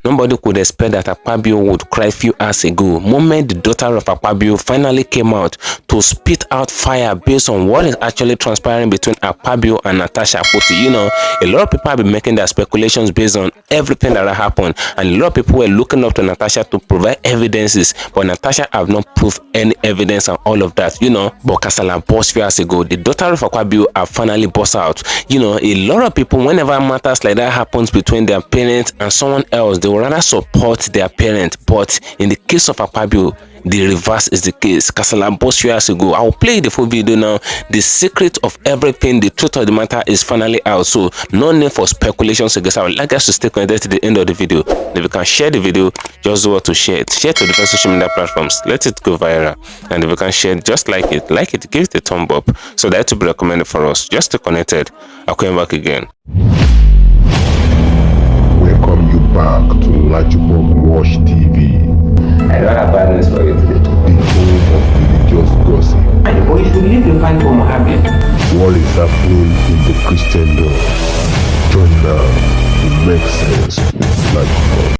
Nobody could expect that Akpabio would cry few hours ago. Moment the daughter of Akpabio finally came out to spit out fire based on what is actually transpiring between Akpabio and Natasha. You know, a lot of people have been making their speculations based on everything that happened, and a lot of people were looking up to Natasha to provide evidences, but Natasha have not proved any evidence and all of that, you know. But Kasala burst few hours ago. The daughter of Akpabio have finally burst out. You know, a lot of people, whenever matters like that happens between their parents and someone else, they will rather support their parent. But in the case of Akpabio, the reverse is the case. Kasala burst few hours ago. I will play the full video now. The secret of everything, the truth of the matter is finally out. So no need for speculations against. I would like us to stay connected to the end of the video. If you can share the video, just do what to share it. Share to the different social media platforms. Let it go viral. And if you can share it, just like it, give it a thumb up so that it will be recommended for us. Just stay connected. I'll come back again. Welcome you back to LAJUPOG TV. I don't have bad news for you today. The home of religious gossip. But you should leave the fight for Mohammed. What is happening in the Christendom? Join now to make sense with LAJUPOG.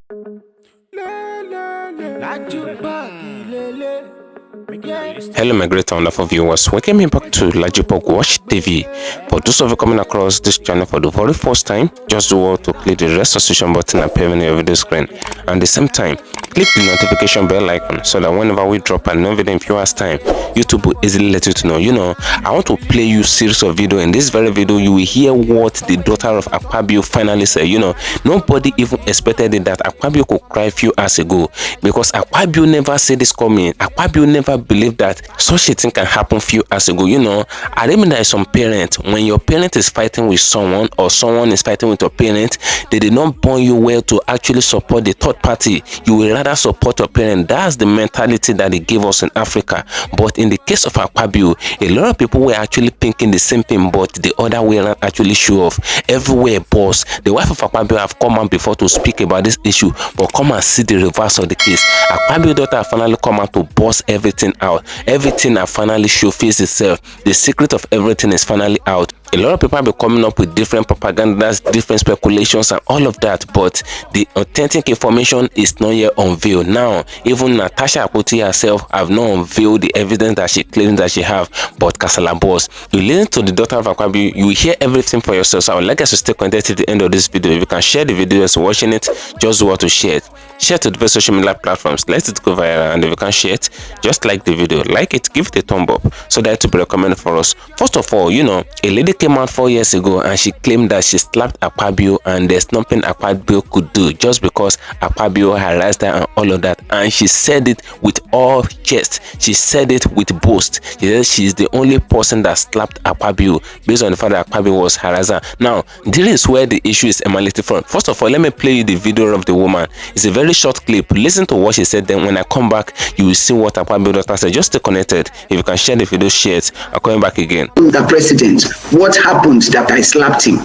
Hello my great and wonderful viewers, welcome back to LAJUPOG TV. For those of you coming across this channel for the very first time, just do well to click the registration button appearing on your video screen, and at the same time click the notification bell icon so that whenever we drop a new video in few hours time, YouTube will easily let you to know. You know, I want to play you series of video. In this very video, you will hear what the daughter of Akpabio finally said. You know, nobody even expected it that Akpabio could cry a few hours ago, because Akpabio never said this coming. Akpabio never believed that such a thing can happen few hours ago. You know, I remember there is some parent, when your parent is fighting with someone or someone is fighting with your parent, they did not born you well to actually support the third party. You will rather support your parent. That's the mentality that they gave us in Africa. But in the case of Akpabio, a lot of people were actually thinking the same thing, but the other way around actually show off. Everywhere, boss. The wife of Akpabio have come out before to speak about this issue, but come and see the reverse of the case. Akpabio daughter finally come out to boss everything out. Everything have finally showcased itself. The secret of everything is finally out. A lot of people have been coming up with different propagandas, different speculations and all of that, but the authentic information is not yet unveiled. Now, even Natasha herself have not unveiled the evidence that she claims that she have, but Kasala boss. You listen to the daughter of Akpabio, you will hear everything for yourself. So I would like us to stay connected to the end of this video. If you can share the video as you're watching it, just do what to share it. Share to the social media platforms. Let it go viral, and if you can share it, just like the video, like it, give it a thumb up so that it will be recommended for us. First of all, you know, a lady came out 4 years ago and she claimed that she slapped Akpabio and there's nothing Akpabio could do just because Akpabio harassed her and all of that. And she said it with all chest. She said it with boast. She said she's the only person that slapped Akpabio based on the fact that Akpabio was harassing her. Now, this is where the issue is emanating from. First of all, let me play you the video of the woman. It's a very short clip. Listen to what she said. Then when I come back, you will see what Akpabio daughter said. Just stay connected. If you can share the video, share it. I'm coming back again. The president, what happened that I slapped him?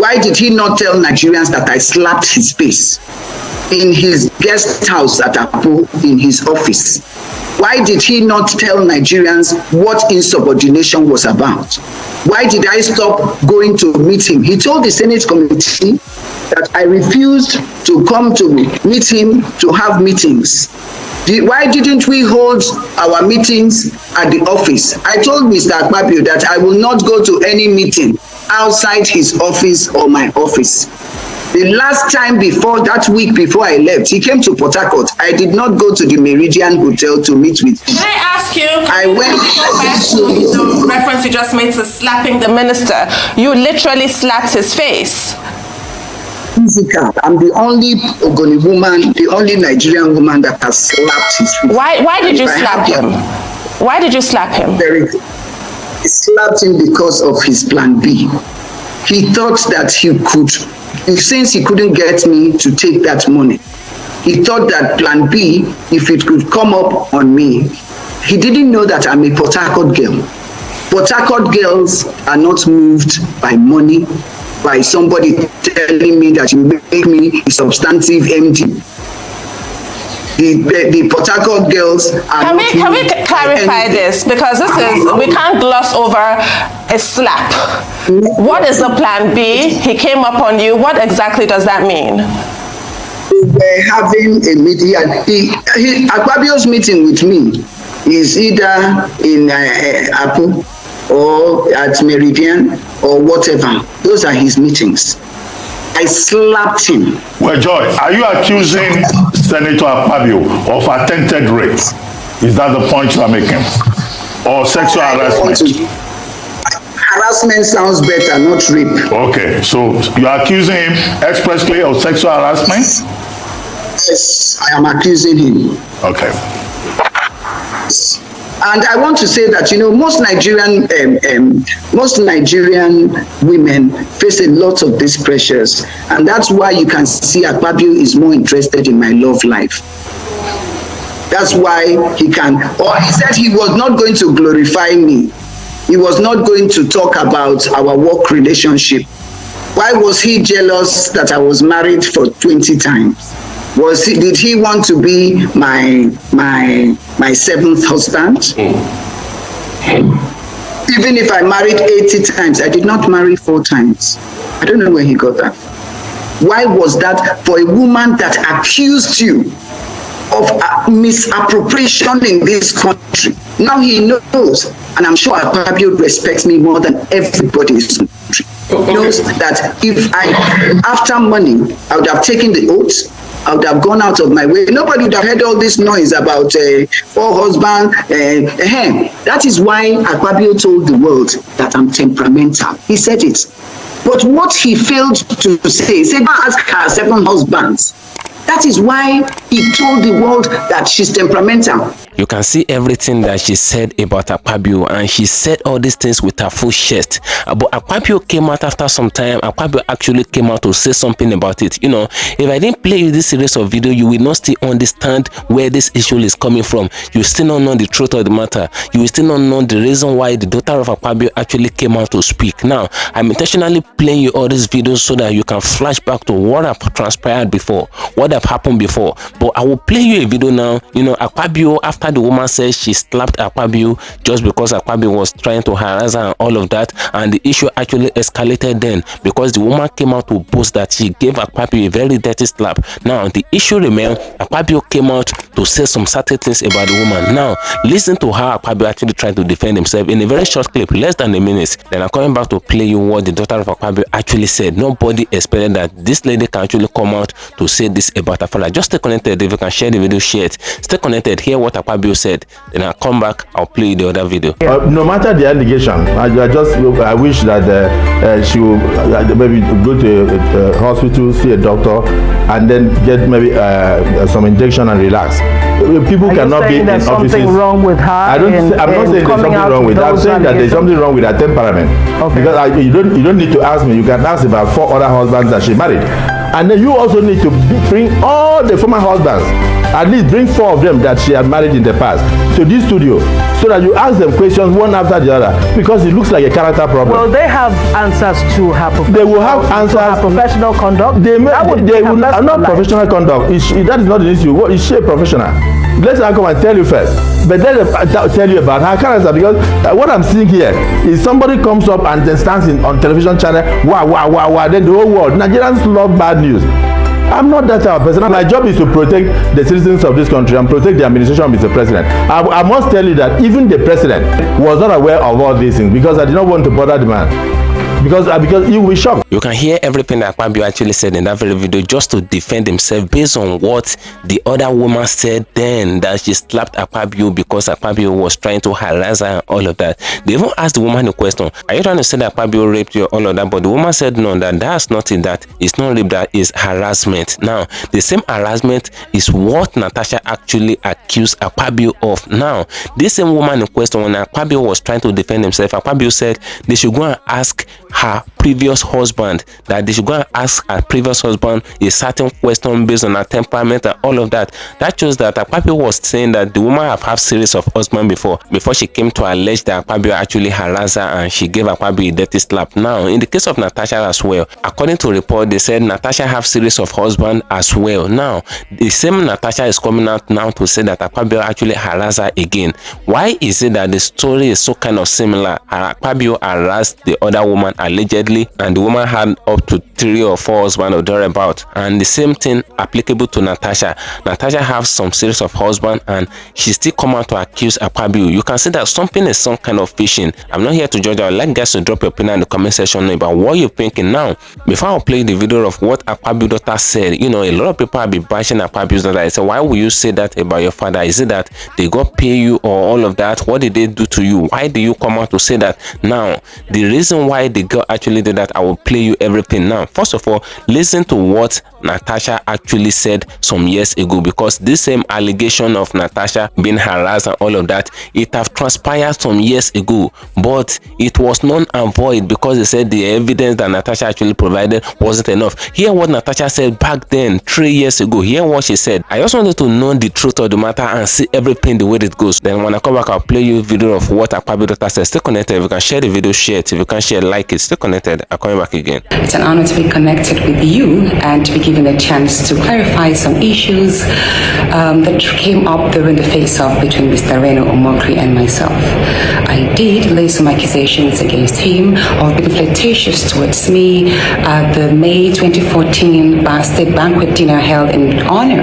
Why did he not tell Nigerians that I slapped his face in his guest house at Apo, in his office? Why did he not tell Nigerians what insubordination was about? Why did I stop going to meet him? He told the Senate committee that I refused to come to meet him to have meetings. Why didn't we hold our meetings at the office? I told Mr. Akpabio that I will not go to any meeting outside his office or my office. The last time before, that week before I left, he came to Port Harcourt. I did not go to the Meridian Hotel to meet with him. Can I ask you? I went back to the reference you just made to slapping the minister. You literally slapped his face. Physical. I'm the only Ogoni woman, the only Nigerian woman that has slapped his face. Why did you slap him? Why did you slap him? I slapped him because of his plan B. He thought that he could, since he couldn't get me to take that money, he thought that plan B, if it could come up on me, he didn't know that I'm a Port Harcourt girl. Port Harcourt girls are not moved by money, by somebody telling me that you make me a substantive MD. The Port Harcourt girls are Can we clarify this? Because this is, we can't gloss over a slap. What is the plan B? He came up on you. What exactly does that mean? were having a meeting. Akpabio's meeting with me is either in Apple or at Meridian or whatever. Those are his meetings. I slapped him. Well, Joy, are you accusing Senator Akpabio of attempted rape? Is that the point you are making? Or sexual harassment? Harassment sounds better, not rape. Okay, so you are accusing him expressly of sexual harassment? Yes, I am accusing him. Okay. And I want to say that, most Nigerian women face a lot of these pressures. And that's why you can see Akpabio is more interested in my love life. That's why he said he was not going to glorify me. He was not going to talk about our work relationship. Why was he jealous that I was married for 20 times? Did he want to be my seventh husband? Even if I married 80 times, I did not marry 4 times. I don't know where he got that. Why was that for a woman that accused you of misappropriation in this country? Now he knows, and I'm sure Akpabio respects me more than everybody in this country. He knows that if after money, I would have taken the oath, I would have gone out of my way. Nobody would have heard all this noise about 4 husbands. That is why Akpabio told the world that I'm temperamental. He said it. But what he failed to say, he said, ask her 7 husbands. That is why he told the world that she's temperamental. You can see everything that she said about Akpabio, and she said all these things with her full chest. But Akpabio came out after some time. Akpabio actually came out to say something about it. If I didn't play you this series of video, you will not still understand where this issue is coming from. You still don't know the truth of the matter. You will still not know the reason why the daughter of Akpabio actually came out to speak. Now, I'm intentionally playing you all these videos so that you can flash back to what have transpired before, what have happened before. But I will play you a video now. Akpabio, after the woman says she slapped Akpabio just because Akpabio was trying to harass her and all of that, and the issue actually escalated then because the woman came out to boast that she gave Akpabio a very dirty slap. Now the issue remains. Akpabio came out to say some certain things about the woman. Now listen to how Akpabio actually tried to defend himself in a very short clip, less than a minute. Then I'm coming back to play you what the daughter of Akpabio actually said. Nobody expected that this lady can actually come out to say this about her father. Just stay connected. If you can share the video, share it. Stay connected. Hear what Akpabio said. Then I'll come back. I'll play the other video. No matter the allegation, I wish that she will maybe go to a hospital, see a doctor, and then get maybe some injection and relax. People cannot be in offices. Something wrong with her. I'm not saying there's something wrong with her. I'm saying that there's something wrong with her temperament. Okay. Because you don't need to ask me. You can ask about 4 other husbands that she married. And then you also need to bring all the former husbands, at least bring 4 of them that she had married in the past, to this studio, so that you ask them questions one after the other, because it looks like a character problem. Well, they have answers to her professional, they will have answers to her professional conduct. They will not professional conduct. That is not the issue. What is she a professional? Let her come and tell you first. But then tell you about her character, because what I'm seeing here is somebody comes up and then stands on television channel, wow, then the whole world. Nigerians love bad news. I'm not that type of person. My job is to protect the citizens of this country and protect the administration of Mr. President. I must tell you that even the president was not aware of all these things, because I did not want to bother the man. Because he will be shocked. You can hear everything that Akpabio actually said in that very video just to defend himself based on what the other woman said then, that she slapped Akpabio because Akpabio was trying to harass her and all of that. They even asked the woman a question. Are you trying to say that Akpabio raped you, all of that? But the woman said no, that's not it, that it's not rape, that is harassment. Now, the same harassment is what Natasha actually accused Akpabio of. Now, this same woman in question, when Akpabio was trying to defend himself, Akpabio said they should go and ask her previous husband, that they should go and ask her previous husband a certain question based on her temperament and all of that. That shows that Akpabio was saying that the woman have had series of husbands before she came to allege that Akpabio actually harassed her and she gave Akpabio a dirty slap. Now, in the case of Natasha as well, according to report, they said Natasha have series of husbands as well. Now, the same Natasha is coming out now to say that Akpabio actually harassed her again. Why is it that the story is so kind of similar? Akpabio harassed the other woman allegedly, and the woman had up to 3 or 4 husbands or thereabout. And the same thing applicable to Natasha. Natasha has some series of husbands, and she still come out to accuse Akpabio. You can see that something is some kind of fishing. I'm not here to judge. I would like guys to drop your opinion in the comment section about what you're thinking now. Before I play the video of what Akpabio's daughter said, you know, a lot of people have been bashing Akpabio's daughter. I said, why would you say that about your father? Is it that they got pay you or all of that? What did they do to you? Why do you come out to say that now? The reason why the girl actually did that, I will play you everything now. First of all, listen to what Natasha actually said some years ago, because this same allegation of Natasha being harassed and all of that, it have transpired some years ago, but it was non and void because they said the evidence that Natasha actually provided wasn't enough. Hear what Natasha said back then 3 years ago. Hear what she said. I just wanted to know the truth of the matter and see everything the way it goes. Then when I come back, I'll play you a video of what Akpabio's daughter said. Stay connected. If you can share the video, share it. If you can share, like it. Stay connected. I'm coming back again. It's an honor to be connected with you and to be given a chance to clarify some issues that came up during the face-off between Mr. Reno Omokri and myself. I did lay some accusations against him of being flirtatious towards me at the May 2014 state banquet dinner held in honor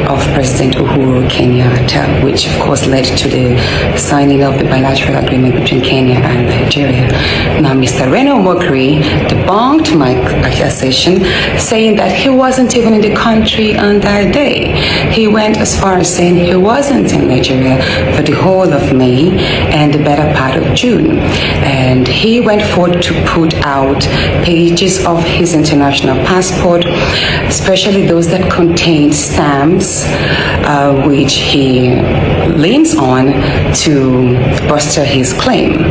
of President Uhuru Kenyatta, which of course led to the signing of the bilateral agreement between Kenya and Nigeria. Now, Mr. Reno Omokri debunked my accusation, saying that he wasn't even in the country on that day. He went as far as saying he wasn't in Nigeria for the whole of May and the better part of June. And he went forth to put out pages of his international passport, especially those that contain stamps, which he leans on to bolster his claim.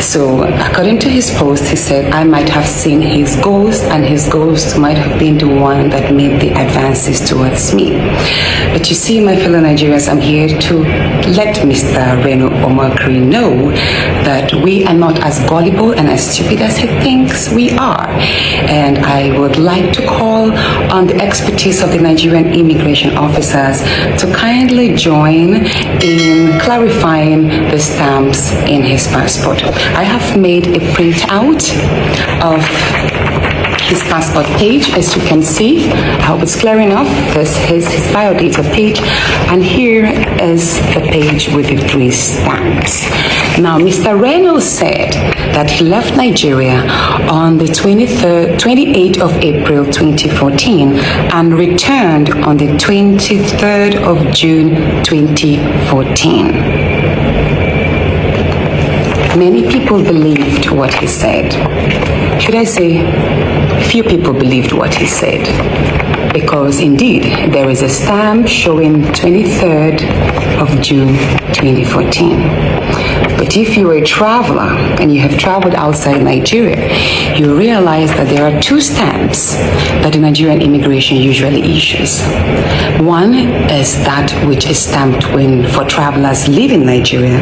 So according to his post, he said, I might have seen his ghost, and his ghost might have been the one that made the advances towards me. But you see, my fellow Nigerians, I'm here to let Mr. Reno Omokri know that we are not as gullible and as stupid as he thinks we are. And I would like to call on the expertise of the Nigerian immigration officers to kindly join in clarifying the stamps in his passport. I have made a printout of his passport page, as you can see. I hope it's clear enough. This is his biodata page, and here is the page with the 3 stamps. Now, Mr. Reno said that he left Nigeria on the 28th of April 2014 and returned on the 23rd of June 2014. Many people believed what he said. Should I say, few people believed what he said, because indeed there is a stamp showing 23rd of June 2014. But if you are a traveler and you have traveled outside Nigeria, you realize that there are 2 stamps that the Nigerian immigration usually issues. One is that which is stamped for travelers leaving Nigeria,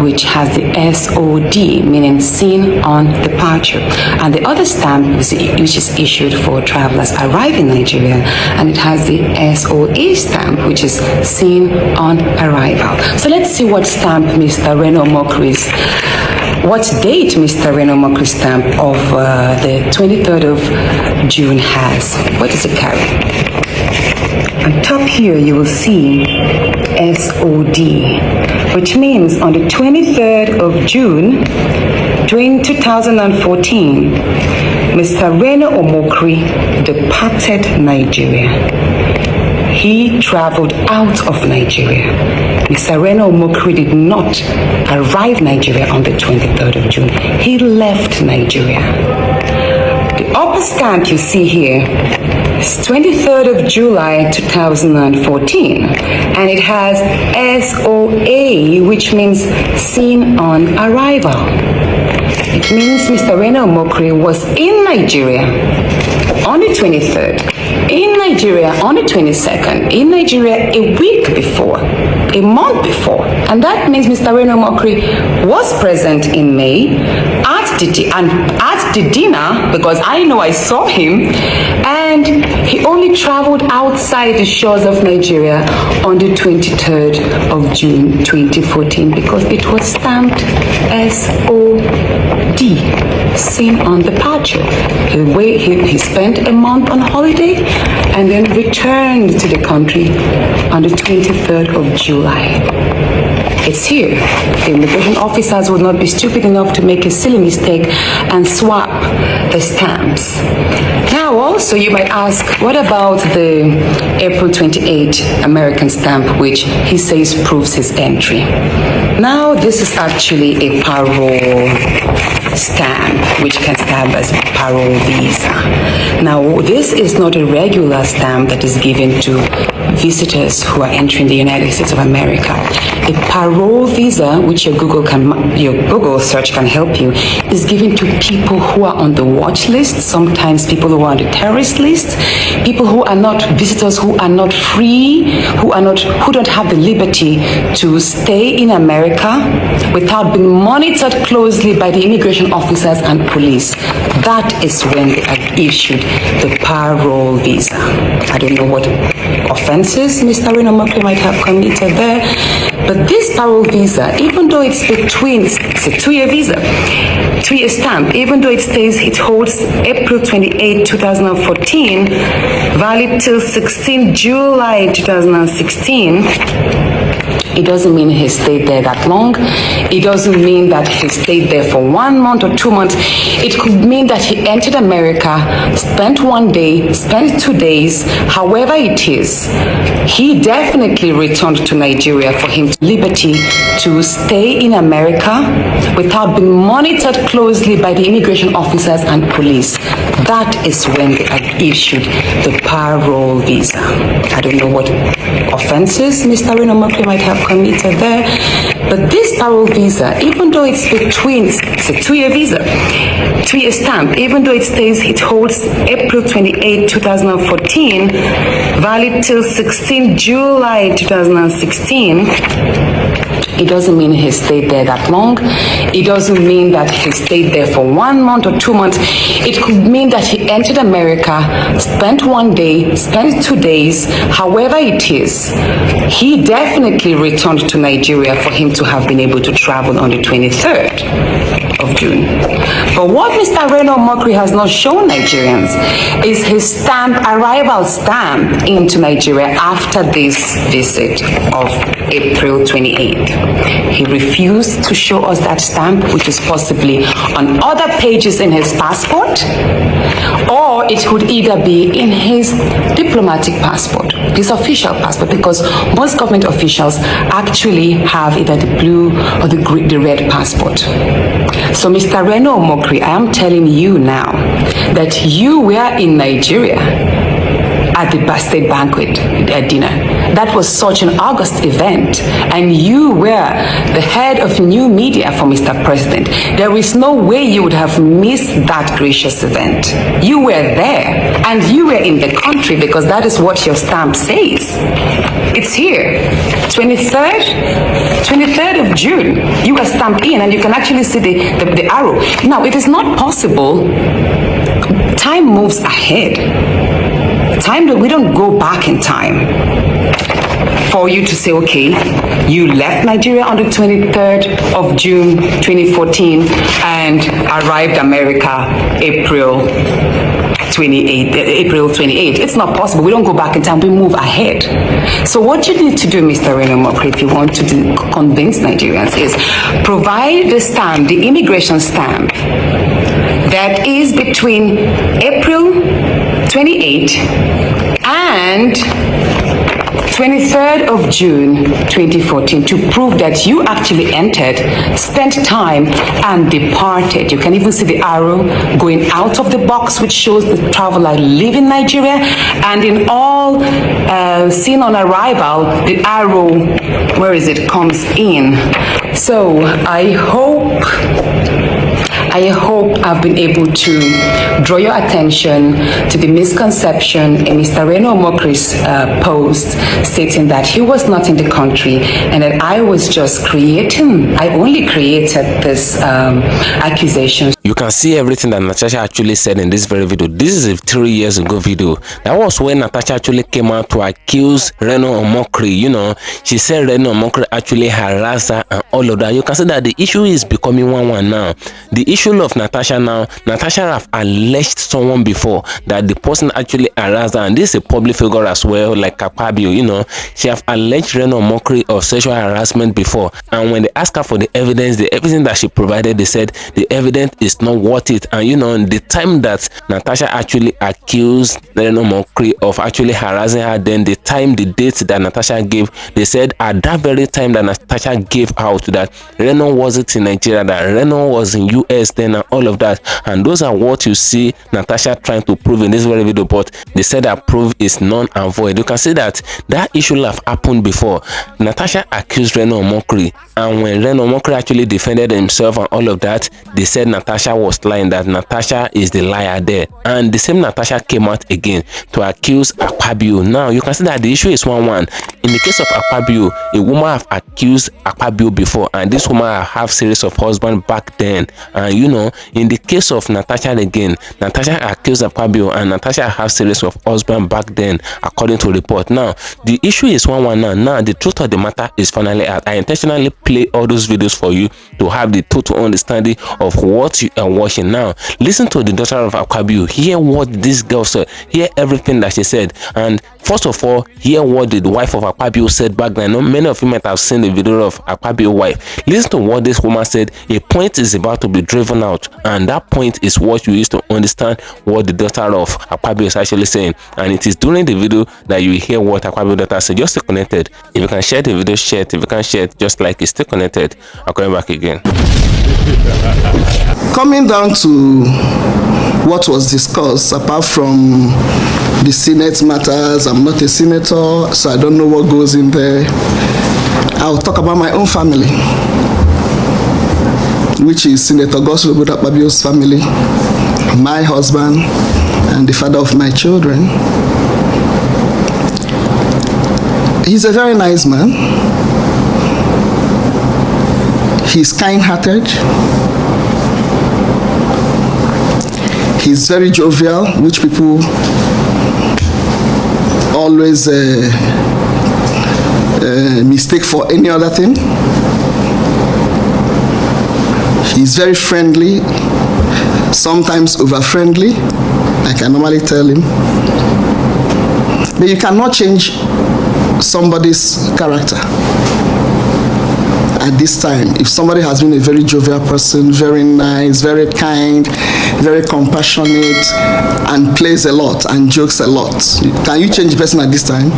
which has the SOD, meaning seen on departure. And the other stamp which is issued for travelers arriving in Nigeria, and it has the SOA stamp, which is seen on arrival. So let's see what stamp Mr. Reno Omokri's, what date Mr. Reno Omokri's stamp of the 23rd of June has. What does it carry? On top here you will see SOD, which means on the 23rd of June during 2014, Mr. Reno Omokri departed Nigeria. He traveled out of Nigeria. Mr. Reno Omokri did not arrive in Nigeria on the 23rd of June. He left Nigeria. The upper stamp you see here is 23rd of July 2014, and it has SOA, which means seen on arrival. It means Mr. Reno Omokri was in Nigeria on the 23rd, in Nigeria on the 22nd, in Nigeria a week before, a month before, And that means Mr. Reno Omokri was present in May at the dinner, because I know I saw him, and he only traveled outside the shores of Nigeria on the 23rd of June 2014 because it was stamped SOD, seen on departure. He spent a month on holiday and then returned to the country on the 23rd of July. It's here. The immigration officers would not be stupid enough to make a silly mistake and swap the stamps. Now also you might ask, what about the April 28 American stamp, which he says proves his entry? Now this is actually a parole stamp, which can serve as parole visa. Now this is not a regular stamp that is given to visitors who are entering the United States of America. A parole visa, which your Google search can help you, is given to people who are on the watch list, sometimes people who are on the terrorist list, people who are not visitors, who are not free, who don't have the liberty to stay in America without being monitored closely by the immigration officers and police. That is when they are issued the parole visa. I don't know what offenses Mr. Reno Omokri might have committed there, but this parole visa, even though it's a 2-year visa, 2-year stamp, even though it holds April 28, 2014, valid till 16 July 2016, it doesn't mean he stayed there that long. It doesn't mean that he stayed there for 1 month or 2 months. It could mean that he entered America, spent 1 day, spent 2 days, however it is. He definitely returned to Nigeria for him liberty to stay in America without being monitored closely by the immigration officers and police. That is when they are issued the parole visa. I don't know what offenses Mr. Reno Omokri might have committed there, but this parole visa, even though it's a 2-year visa, 2-year stamp, even though it holds April 28, 2014, valid till 16 July 2016, it doesn't mean he stayed there that long. It doesn't mean that he stayed there for 1 month or 2 months. It could mean that he entered America, spent 1 day, spent 2 days, however it is. He definitely returned to Nigeria for him to have been able to travel on the 23rd of June. But what Mr. Reno Omokri has not shown Nigerians is his arrival stamp into Nigeria after this visit of April 28. He refused to show us that stamp, which is possibly on other pages in his passport, or it could either be in his diplomatic passport, his official passport, because most government officials actually have either the blue or the red passport. So Mr. Reno Omokri, I am telling you now that you were in Nigeria at the state banquet dinner. That was such an August event, and you were the head of new media for Mr. President. There is no way you would have missed that gracious event. You were there, and you were in the country, because that is what your stamp says. It's here, 23rd of June. You were stamped in, and you can actually see the arrow. Now, it is not possible. Time moves ahead. We don't go back in time for you to say, okay, you left Nigeria on the 23rd of June 2014 and arrived America April 28. It's not possible. We don't go back in time. We move ahead. So what you need to do, Mr. Reno Omokri, if you want to convince Nigerians, is provide the stamp, the immigration stamp, that is between April 28 and 23rd of June 2014 to prove that you actually entered, spent time, and departed. You can even see the arrow going out of the box, which shows the traveler leaving Nigeria, and in all seen on arrival, the arrow, where is it, comes in. So I hope I hope I've been able to draw your attention to the misconception in Mr. Reno Omokri's post stating that he was not in the country and that I was just I only created this accusation. You can see everything that Natasha actually said in this very video. This is a 3 years ago video. That was when Natasha actually came out to accuse Reno Omokri. You know, she said Reno Omokri actually harassed her and all of that. You can see that the issue is becoming one now. The issue of Natasha now, Natasha have alleged someone before that the person actually harassed her, and this is a public figure as well, like Akpabio. You know, she have alleged Reno Omokri of sexual harassment before, and when they asked her for the evidence that she provided, they said the evidence is not worth it. And you know, the time that Natasha actually accused Reno Omokri of actually harassing her, then the date that Natasha gave, they said at that very time that Natasha gave out that Reno wasn't in Nigeria, that Reno was in US then, and all of that. And those are what you see Natasha trying to prove in this very video, but they said that proof is null and void. You can see that issue have happened before. Natasha accused Reno Omokri, and when Reno Omokri actually defended himself and all of that, they said Natasha was lying, that Natasha is the liar there. And the same Natasha came out again to accuse Akpabio. Now you can see that the issue is 1-1. In the case of Akpabio, a woman have accused Akpabio before, and this woman have series of husbands back then. And you know, in the case of Natasha again, Natasha accused Akpabio, and Natasha have series of husbands back then, according to report. Now the issue is 1-1 now. Now the truth of the matter is finally out. I intentionally play all those videos for you to have the total understanding of what you are watching. Now listen to the daughter of Akpabio, hear what this girl said, hear everything that she said, and first of all, hear what the wife of Akpabio said back then. Many of you might have seen the video of Akpabio's wife. Listen to what this woman said. A point is about to be driven out, and that point is what you used to understand what the daughter of Akpabio is actually saying. And it is during the video that you hear what Akpabio's daughter said. Just stay connected. If you can share the video, share it. If you can share it, just like it, stay connected. I'm coming back again. Coming down to what was discussed, apart from the Senate matters, I'm not a senator, so I don't know what goes in there. I'll talk about my own family, which is Senator Godswill Akpabio's family, my husband, and the father of my children. He's a very nice man. He's kind-hearted. He's very jovial, which people always mistake for any other thing. He's very friendly, sometimes over-friendly, I can normally tell him. But you cannot change somebody's character. At this time, if somebody has been a very jovial person, very nice, very kind, very compassionate, and plays a lot and jokes a lot, can you change the person at this time?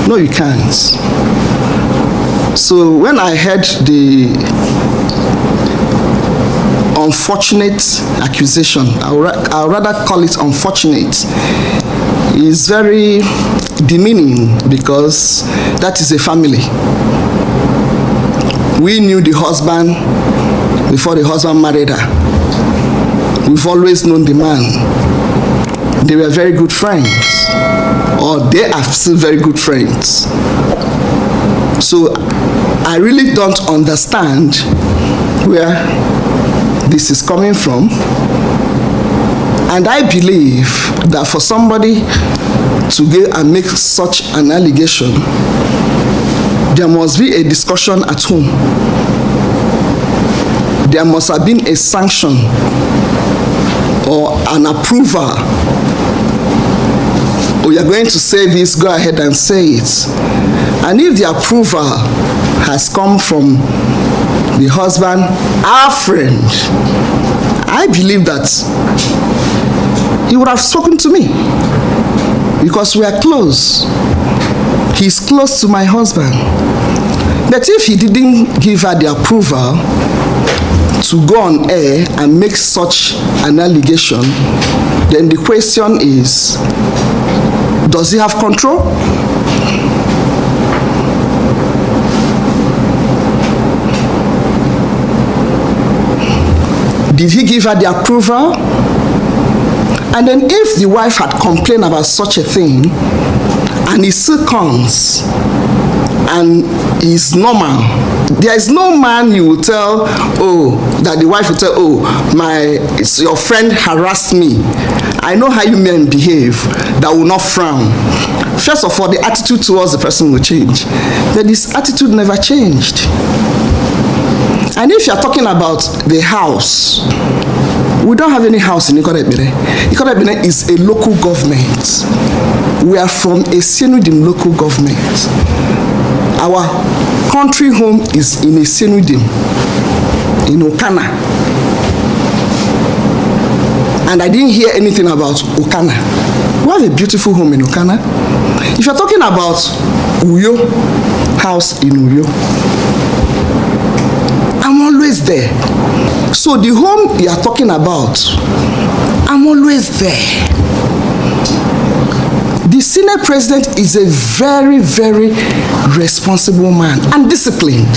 No, you can't. So when I heard the unfortunate accusation, I'll rather call it unfortunate, is very demeaning, because that is a family. We knew the husband before the husband married her. We've always known the man. They were very good friends, or they are still very good friends. So I really don't understand where this is coming from. And I believe that for somebody to go and make such an allegation, there must be a discussion at home. There must have been a sanction or an approval. Oh, you're going to say this, go ahead and say it. And if the approval has come from the husband, our friend, I believe that he would have spoken to me, because we are close. He's close to my husband. But if he didn't give her the approval to go on air and make such an allegation, then the question is, does he have control? Did he give her the approval? And then if the wife had complained about such a thing, and he still comes, and he's normal, there is no man you will tell, that the wife will tell, your friend harassed me. I know how you men behave, that will not frown. First of all, the attitude towards the person will change. But this attitude never changed. And if you're talking about the house, we don't have any house in Ikorebene. Ikorebene is a local government. We are from a Senudim local government. Our country home is in a Senudim, in Okana. And I didn't hear anything about Okana. We have a beautiful home in Okana. If you're talking about Uyo, house in Uyo, I'm always there. So the home you are talking about, I'm always there. The Senate president is a very, very responsible man and disciplined.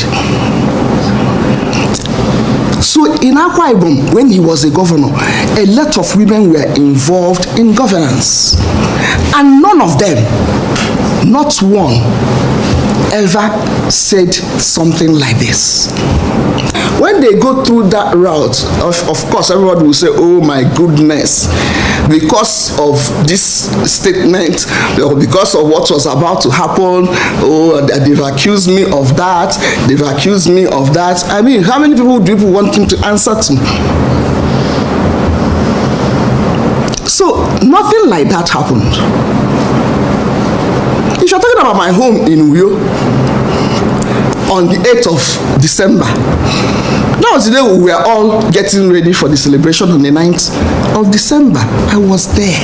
So in Akwa Ibom, when he was a governor, a lot of women were involved in governance. And none of them, not one, ever said something like this. When they go through that route, of course, everybody will say, oh my goodness, because of this statement, or because of what was about to happen, they've accused me of that, they've accused me of that. I mean, how many people do you want him to answer to? So, nothing like that happened. If you're talking about my home in Uyo, on the 8th of December, that was the day we were all getting ready for the celebration on the 9th of December. I was there.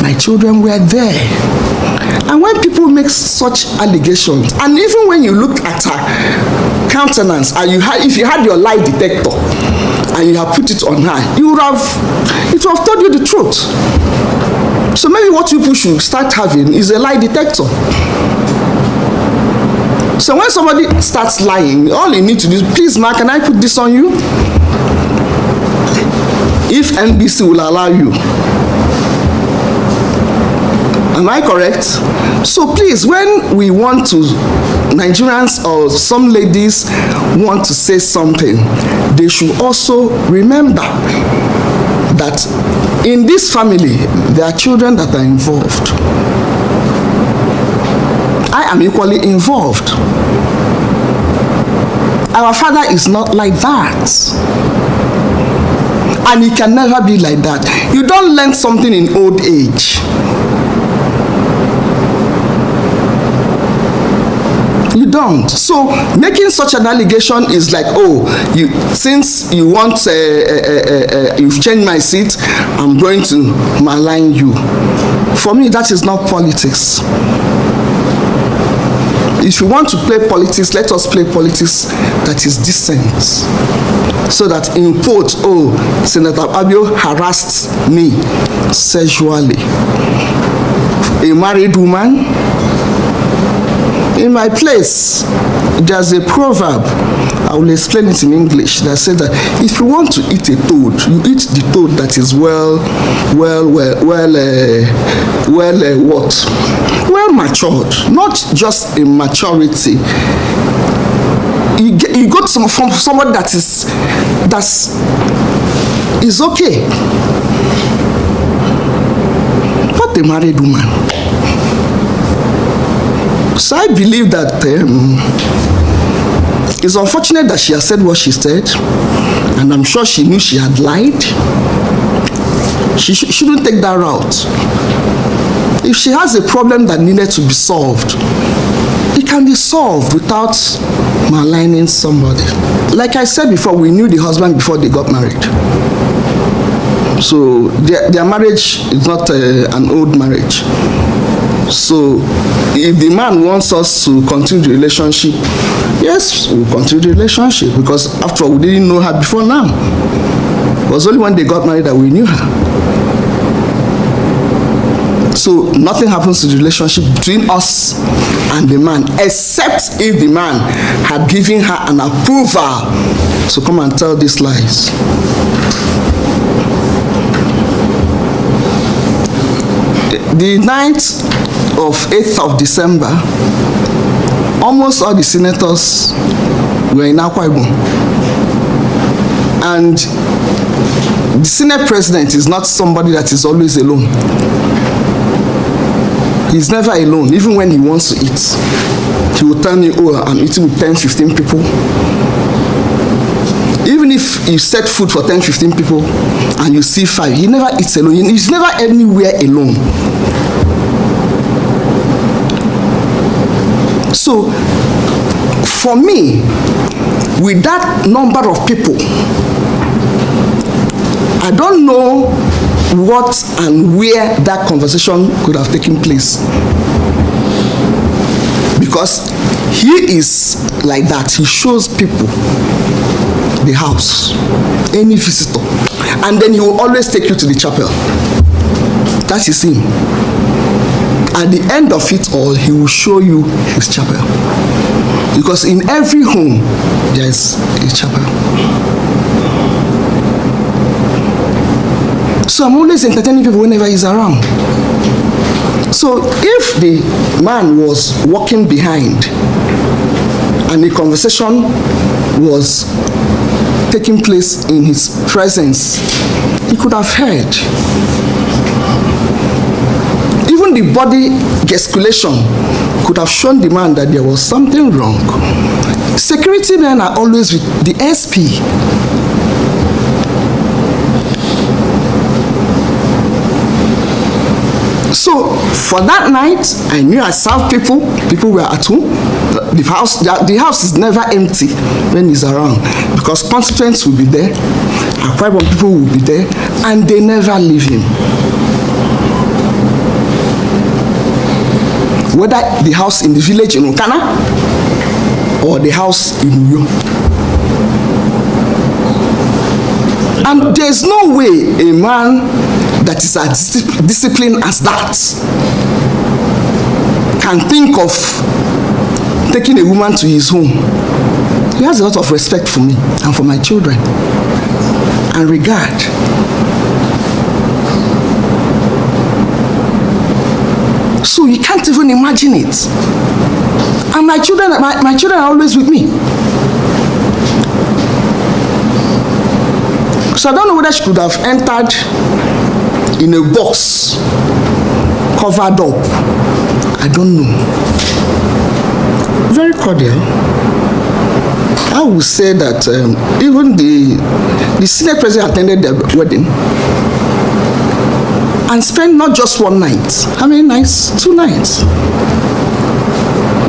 My children were there. And when people make such allegations, and even when you look at her countenance, and if you had your lie detector and you have put it on her, it would have told you the truth. So maybe what people should start having is a lie detector. So when somebody starts lying, all you need to do is, please, ma, can I put this on you? If NBC will allow you. Am I correct? So please, when we want to, Nigerians or some ladies want to say something, they should also remember that in this family, there are children that are involved. I am equally involved. Our father is not like that. And he can never be like that. You don't learn something in old age. You don't. So making such an allegation is like, since you want, you've changed my seat, I'm going to malign you. For me, that is not politics. If you want to play politics, let us play politics that is decent. So that in quote, Senator Akpabio harassed me sexually. A married woman. In my place, there's a proverb, I will explain it in English, that says that if you want to eat a toad, you eat the toad that is well matured, not just in maturity. You got from somebody that is okay. Not a married woman. So I believe that it's unfortunate that she has said what she said, and I'm sure she knew she had lied. She shouldn't take that route. If she has a problem that needed to be solved, it can be solved without maligning somebody. Like I said before, we knew the husband before they got married. So their marriage is not an old marriage. So if the man wants us to continue the relationship, yes, we'll continue the relationship, because after all, we didn't know her before now. It was only when they got married that we knew her. So nothing happens to the relationship between us and the man, except if the man had given her an approval to come and tell these lies. The night of 8th of December, almost all the senators were in Akpabio. And the Senate president is not somebody that is always alone. He's never alone, even when he wants to eat. He will tell me, oh, I'm eating with 10, 15 people. Even if you set food for 10, 15 people and you see 5, he never eats alone. He's never anywhere alone. So, for me, with that number of people, I don't know what and where that conversation could have taken place. Because he is like that. He shows people the house, any visitor, and then he will always take you to the chapel. That is him. At the end of it all, he will show you his chapel. Because in every home, there is a chapel. So I'm always entertaining people whenever he's around. So if the man was walking behind and the conversation was taking place in his presence, he could have heard. Even the body gesticulation could have shown the man that there was something wrong. Security men are always with the SP. So for that night, I knew I served people. People were at home. The house is never empty when he's around, because constituents will be there, Akpabio people will be there, and they never leave him. Whether the house in the village in Okana or the house in Uyo. And there's no way a man that is as disciplined as that can think of taking a woman to his home. He has a lot of respect for me and for my children and regard. So you can't even imagine it. And my children are always with me. So I don't know whether she could have entered in a box, covered up. I don't know. Very cordial. I would say that even the Senate president attended their wedding and spent not just one night. How many nights? 2 nights.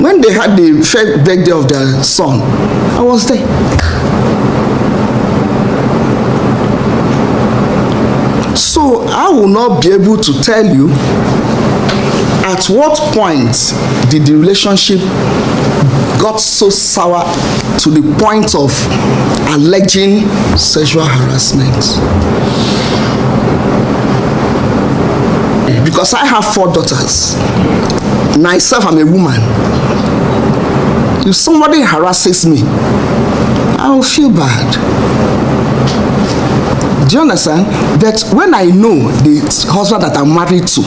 When they had the first birthday of their son, I was there. So I will not be able to tell you at what point did the relationship got so sour to the point of alleging sexual harassment. Because I have 4 daughters. Myself, I'm a woman. If somebody harasses me, I will feel bad. Do you understand? But when I know the husband that I'm married to,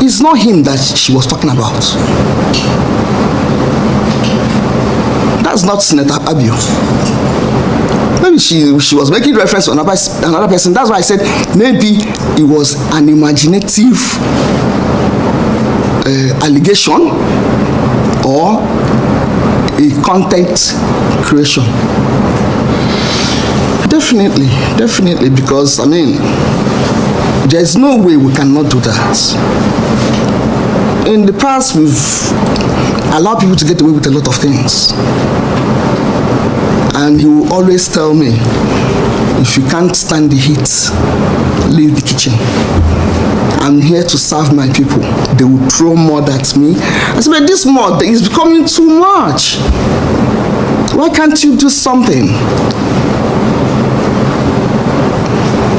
it's not him that she was talking about. That's not Senator Akpabio. Maybe she was making reference to another person. That's why I said maybe it was an imaginative allegation or a content creation. Definitely, because I mean, there's no way we cannot do that. In the past, we've allowed people to get away with a lot of things. And he will always tell me, if you can't stand the heat, leave the kitchen. I'm here to serve my people. They will throw mud at me. I said, but this mud is becoming too much. Why can't you do something?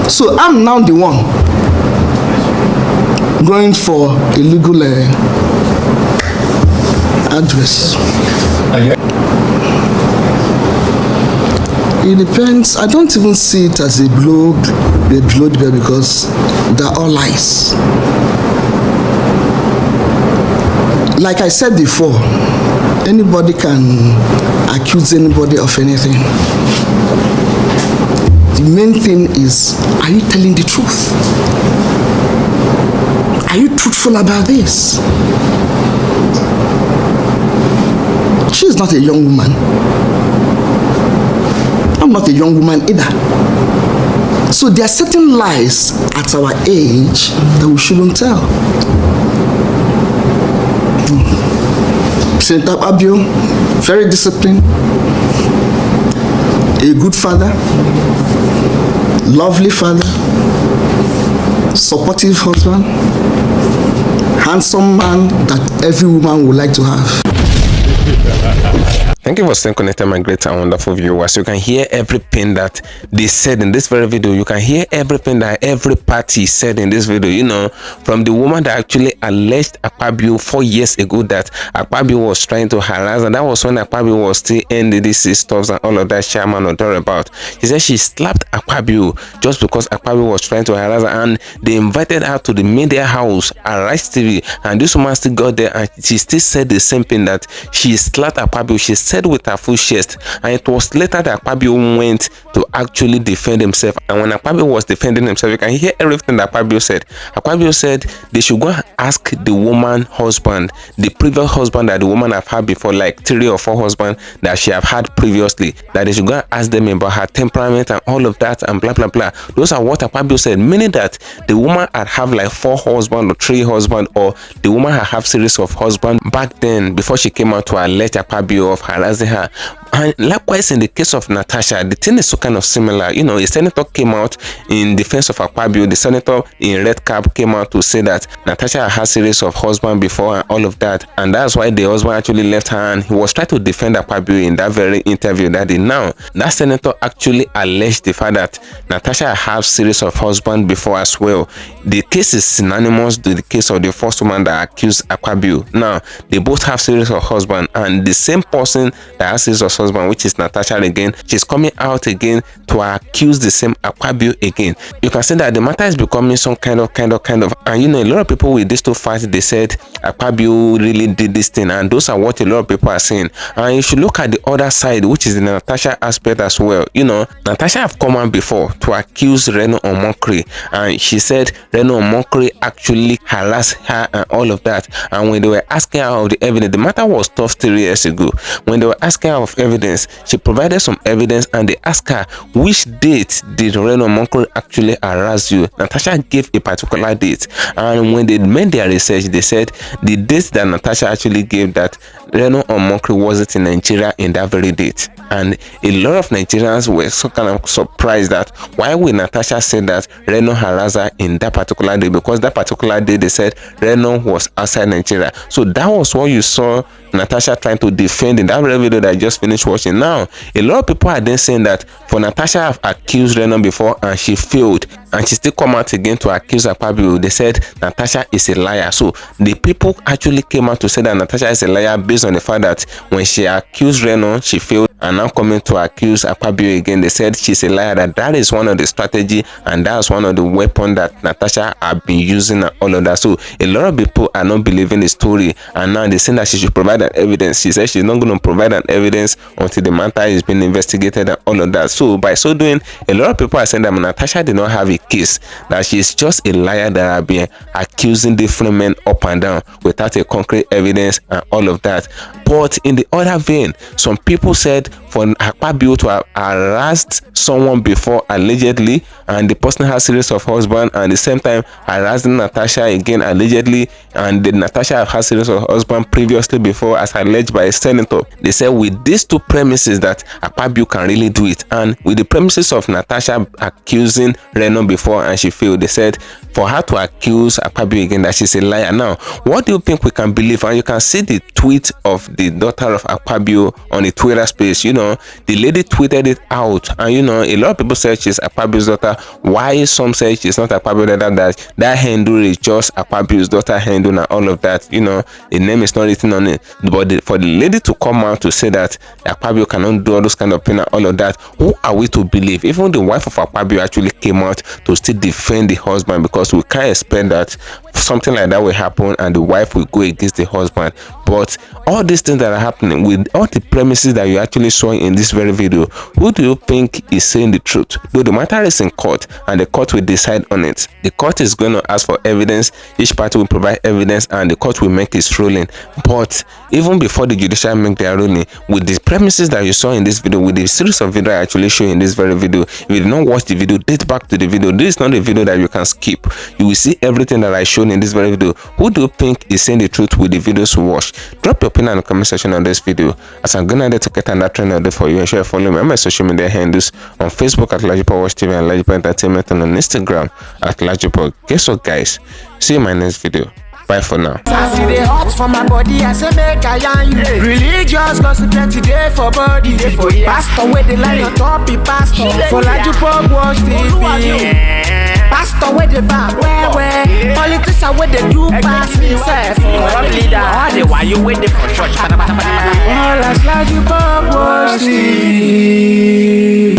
So I'm now the one going for a legal address. It depends. I don't even see it as a blow the bell because they're all lies. Like I said before, anybody can accuse anybody of anything. The main thing is, are you telling the truth? Are you truthful about this? She is not a young woman. I'm not a young woman either. So there are certain lies at our age that we shouldn't tell. Senator Akpabio, very disciplined, a good father, lovely father, supportive husband, handsome man that every woman would like to have. Thank you for staying connected, my great and wonderful viewers. You can hear everything that they said in this very video. You can hear everything that every party said in this video, you know, from the woman that actually alleged Akpabio 4 years ago that Akpabio was trying to harass, and that was when Akpabio was still NDDC stuff and all of that chairman or thereabout. She said she slapped Akpabio just because Akpabio was trying to harass her, and they invited her to the media house, LAJUPOG TV, and this woman still got there and she still said the same thing, that she slapped Akpabio. She said with her full chest, and it was later that Akpabio went to actually defend himself. And when Akpabio was defending himself, you can hear everything that Akpabio said. Akpabio said they should go and ask the woman husband, the previous husband that the woman have had before, like 3 or 4 husbands that she have had previously, that they should go and ask them about her temperament and all of that and blah blah blah. Those are what Akpabio said, meaning that the woman had have like 4 husbands or 3 husbands, or the woman had have series of husbands back then before she came out to allege Akpabio of harassing her. And likewise in the case of Natasha, the thing is so kind of similar. You know, a senator came out in defense of Akpabio. The senator in red cap came out to say that Natasha had series of husbands before and all of that, and that's why the husband actually left her, and he was trying to defend Akpabio in that very interview that day. Now that senator actually alleged the fact that Natasha had series of husbands before as well. The case is synonymous to the case of the first woman that accused Akpabio. Now they both have series of husbands, and the same person that has series of husband, which is Natasha again, she's coming out again to accuse the same Akpabio again. You can see that the matter is becoming some kind of, and you know, a lot of people with these 2 fights, they said Akpabio really did this thing, and those are what a lot of people are saying. And you should look at the other side, which is the Natasha aspect as well. You know, Natasha have come out before to accuse Reno Omokri, and she said Reno Omokri actually harassed her and all of that. And when they were asking her of the evidence, the matter was tough 3 years ago. When they were asking her of evidence, she provided some evidence, and they asked her, which date did Reno Omokri actually harass you? Natasha gave a particular date, and when they made their research, they said the date that Natasha actually gave, that Reno Omokri wasn't in Nigeria in that very date. And a lot of Nigerians were so kind of surprised that why would Natasha say that Reno harassed her in that particular day, because that particular day they said Reno was outside Nigeria. So that was what you saw Natasha trying to defend in that video that I just finished watching. Now a lot of people are then saying that for Natasha have accused Reno before and she failed, and she still come out again to accuse Akpabio. They said Natasha is a liar. So the people actually came out to say that Natasha is a liar based on the fact that when she accused Reno, she failed, and now coming to accuse Akpabio again, they said she's a liar, that is one of the strategy and that's one of the weapons that Natasha have been using and all of that. So a lot of people are not believing the story, and now they say that she should provide an evidence. She said she's not going to provide an evidence until the matter is being investigated and all of that. So by so doing, a lot of people are saying that Natasha did not have a case, that she's just a liar that have been accusing different men up and down without a concrete evidence and all of that. But in the other vein, some people said for Akpabio to have harassed someone before allegedly, and the person has series of husband, and at the same time harassing Natasha again allegedly, and the Natasha has series of husband previously before as alleged by a senator. They said with these 2 premises that Akpabio can really do it, and with the premises of Natasha accusing Reno before and she failed, they said for her to accuse Akpabio again that she's a liar. Now what do you think we can believe? And you can see the tweet of the daughter of Akpabio on the Twitter space. You know, the lady tweeted it out, and you know, a lot of people said she's Akpabio's daughter. Why some say she's not Akpabio's daughter? That handle is just Akpabio's daughter handle and all of that. You know, the name is not written on it. But for the lady to come out to say that Akpabio cannot do all those kind of things and all of that, who are we to believe? Even the wife of Akpabio actually came out to still defend the husband, because we can't expect that something like that will happen and the wife will go against the husband. But all these things that are happening with all the premises that you actually saw in this very video, who do you think is saying the truth? Though the matter is in court and the court will decide on it. The court is going to ask for evidence, each party will provide evidence, and the court will make its ruling. But even before the judiciary make their ruling, with the premises that you saw in this video, with the series of video I actually show in this very video, if you did not watch the video, date back to the video. This is not a video that you can skip. You will see everything that I showed in this very video. Who do you think is saying the truth with the videos you watch? Drop your opinion in the comment section on this video, as I'm gonna to get another trend update for you. And sure you follow me on my social media handles on Facebook at LAJUPOG TV and LAJUPOG Entertainment, and on Instagram at LAJUPOG. Guess what, guys? See you in my next video. Bye for now. I see the hot for my body, I say make I yarn you. Religious gossip plenty day for body. Pastor with the line on top, be pastor. For LAJUPOG Watch TV. Pastor with the bar, where politician with the do pass himself. Corrupt leader, why you waiting for church? All as LAJUPOG Watch TV.